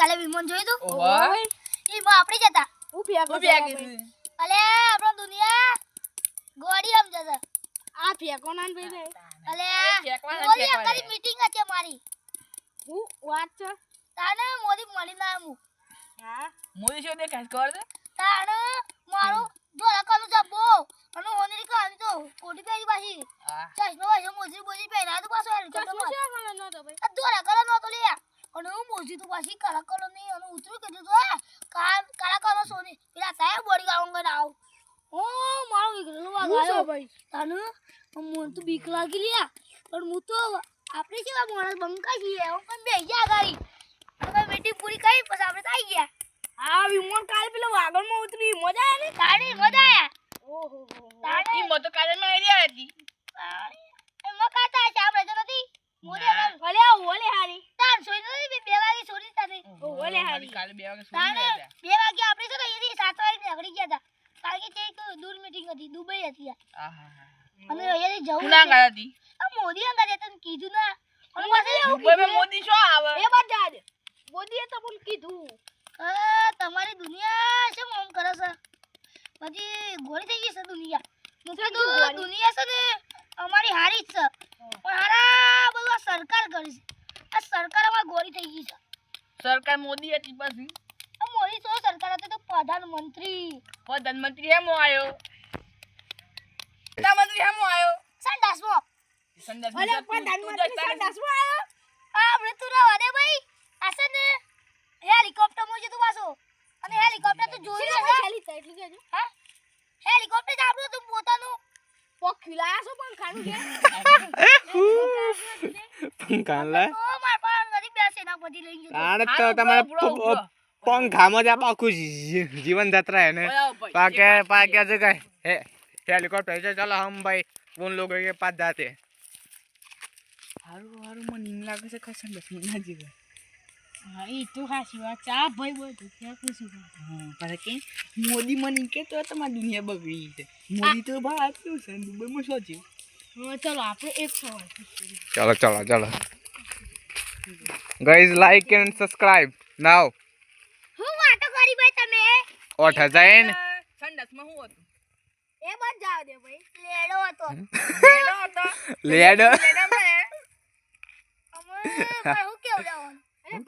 કાલે વિમાન જોયું તું ઓય ઈ માં આપણી જતા હું ફેંકો હું બેગી અલે આપણો દુનિયા ગોડી આમ જશે આ ફેંકો ના ભાઈ અલે ફેંકવાના મોદી ફેંકવાના. અંગારી મીટિંગ હતી મારી હું વાત છે તાને મોદી મળી ના આવું હા મોદી શું દેખાય ખબર છે તાને મારો જો લખવાનું છે બો અને ઓનરી કા આવી તો કોટી પેરી પાછી હા ચશ્મા વાળો મોજી બોજી પહેરા તો પાછો આવી તો તો શું છે મને ન તો ભાઈ આ દોરા કલર નો તો લે અને હું મોજી તો પાછી કાળા કલર ની અને ઉતરું કીધું તો કાળા કલર સોની પેલા સાહેબ બોડી ગાઉંગા ના આવ ઓ મારો વિગરેલો હું વાગાયો છે ભાઈ તાને મને તો બીક લાગી લ્યા પણ હું તો આપણે કેવા માણસ બંકા છીએ હું પણ બે ગયા ગાડી અમે મીટિંગ પૂરી કરી પછી આપણે તો આવી ગયા આ વિમાન કાલે પેલા વાગણમાં ઉતરી મજા આવે ને તારી મજા આયા ઓહો તારે ઈ મોટો કાજલમાં એરિયા હતી એમાં કાતા છે આપણે તો નથી મોદી ના. ભલે ઓલે હારી તાર સોઈ નથી બે વાગે છોડી તાને ઓલે હારી કાલે 2 વાગે તાને સુઈ ગયા 2 વાગે આપણે તો અહીંથી 7 વાગે નીકળી ગયા હતા કારણ કે તે એક દૂર મીટિંગ હતી દુબઈ હતી આહા અને અહીંયાથી જવું કુના છે. ગયા હતી આ મોદી અંગા તને કીધું ના અને પાછું એવું દુબઈમાં મોદી શું આવે એ બાદ જા દે મોદીએ તો પણ કીધું તમારી દુનિયા શું આમ કરે છે પછી ગોળી થઈ ગઈ છે દુનિયા હું કીધું દુનિયા છે ને અમારી હારી જ છે પણ હારા બધું આ સરકાર કરી છે આ સરકાર અમારી ગોળી થઈ ગઈ છે સરકાર મોદી હતી પછી આ મોદી તો સરકાર હતી તો પ્રધાનમંત્રી પ્રધાનમંત્રી હેમો આવ્યો પ્રધાનમંત્રી હેમો આવ્યો સંડાસમાં સંદાસ ભલે પ્રધાનમંત્રી સંડાસમાં આવ્યો આપણે તું રવા દે ભાઈ આ છે ને હેલિકોપ્ટર માં જતું પાછો અને હેલિકોપ્ટર તો જોઈ શેના છે ખાલી થાય એટલું કહેજો હા હેલિકોપ્ટર જ આપણું તું પોતાનું પોક ખીલાયા છો પણ ખાનું કે કાલે તો માર પાસે નથી બેસે ના પછી લઈ જતો આને તો તમારે પંખામાં જ આખું જીવન જતરા है ने पाके जगह है हेलीकॉप्टर से चलो हम भाई उन लोगों के पास जाते हैं હારું હારું મને નીંદ લાગે છે કઈ સંદાસ ના જીવે હા ઈ તો હાસી વાત ચા ભાઈ બધું ફેંકું છું હા કે મોદી મને કે તો તમારી દુનિયા બગડી છે મોદી તો બહાર આપ્યું છે દુબઈમાં શું છે હા ચલો આપણે એક સવાલ પૂછીએ चलो चलो चलो guys like and subscribe now હું વાતો કરી ભાઈ તમે और ठजाइन સંદાસમાં શું હતું એ બાદ જાવ દે ભાઈ લેડો હતો લેડો હતો लेड લેડામાં અમે પણ હું કેવું જવાનું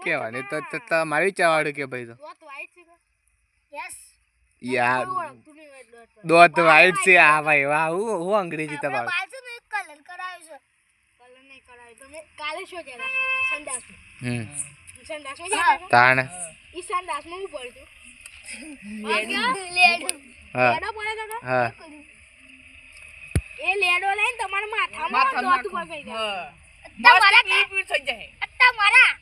क्या वाले तो તમારી ચાવાડું કે ભાઈ તો દોત વાઈટ છે યસ યાર તું નહીં વાઈટ દોત વાઈટ છે આ ભાઈ વાહ હું અંગ્રેજી આપણે તમારું બાજુ ને એક કલર કરાવ્યો છે કલર નહીં કરાય તમે કાલે શું કહેતા સંડાસમાં હમ સંડાસમાં જતા તાણ ઈ સંડાસમાં હું પડતું લેડો હા લેડો પડે તો હા એ લેડો લઈને તમારા માથામાં દોત ઉપર ગઈ જાય તમારા મસ્ત પીળ થઈ જાય તમારા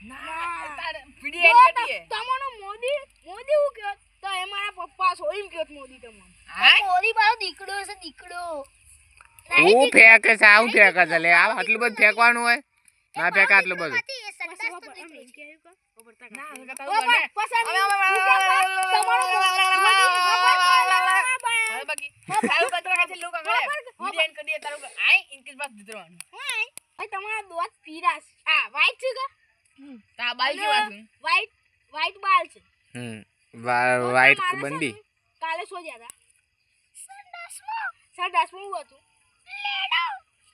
ના તારે પીડી એડ કરીએ તમારો મોદી મોદી હું કહો તો એ મારા પપ્પા સોઈમ કહો મોદી તમને હા મોદી મારો દીકડો છે દીકડો હું ફેંકે છે આવું ફેંકે છે લે આ આટલું બધું ફેંકવાનું હોય ના ફેંક આટલું બધું નથી એ સંડાસ તો નીકળી છે. ના તમારો બાકી તારું કચરા ખાતે લોકો કરે પીડી એડ કરીએ તારું આઈ ઇનકેસ બસ દીધવાનું તમારા દોત પીરાસ આ વાઈટ છે કે તા બાલ કેવા છે વાઈટ વાઈટ બાલ છે વાઈટ મારા બંદી છે ને, કાલે સો જ્યાં સંડાસમાં સંડાસમાં હું હતું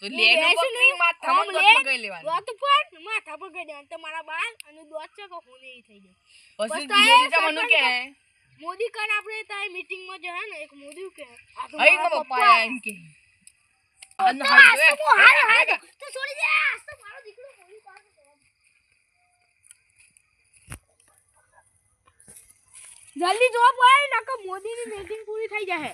તો લેડો પકડી માથામાં દોત મગાઈ લેવાનું દોત ઉપર માથા પર ગઈ દેવાનું તમારા બાલ અને દોત છે કે હું નહીં થઈ જાય પછી બસ મોદી તારે જવાનું કે મોદી કન આપણે તાય મીટિંગ માં જહે ને એક મોદી કે આ તો હઈ મારા પપ્પા પપ્પા એમ કે તો અને આ તો હું હારો તું છોડી દે આ તો મારો દીકરો મોદી પાસે જલ્દી જો ભાઈ નકર મોદીની મીટિંગ પૂરી થઈ જશે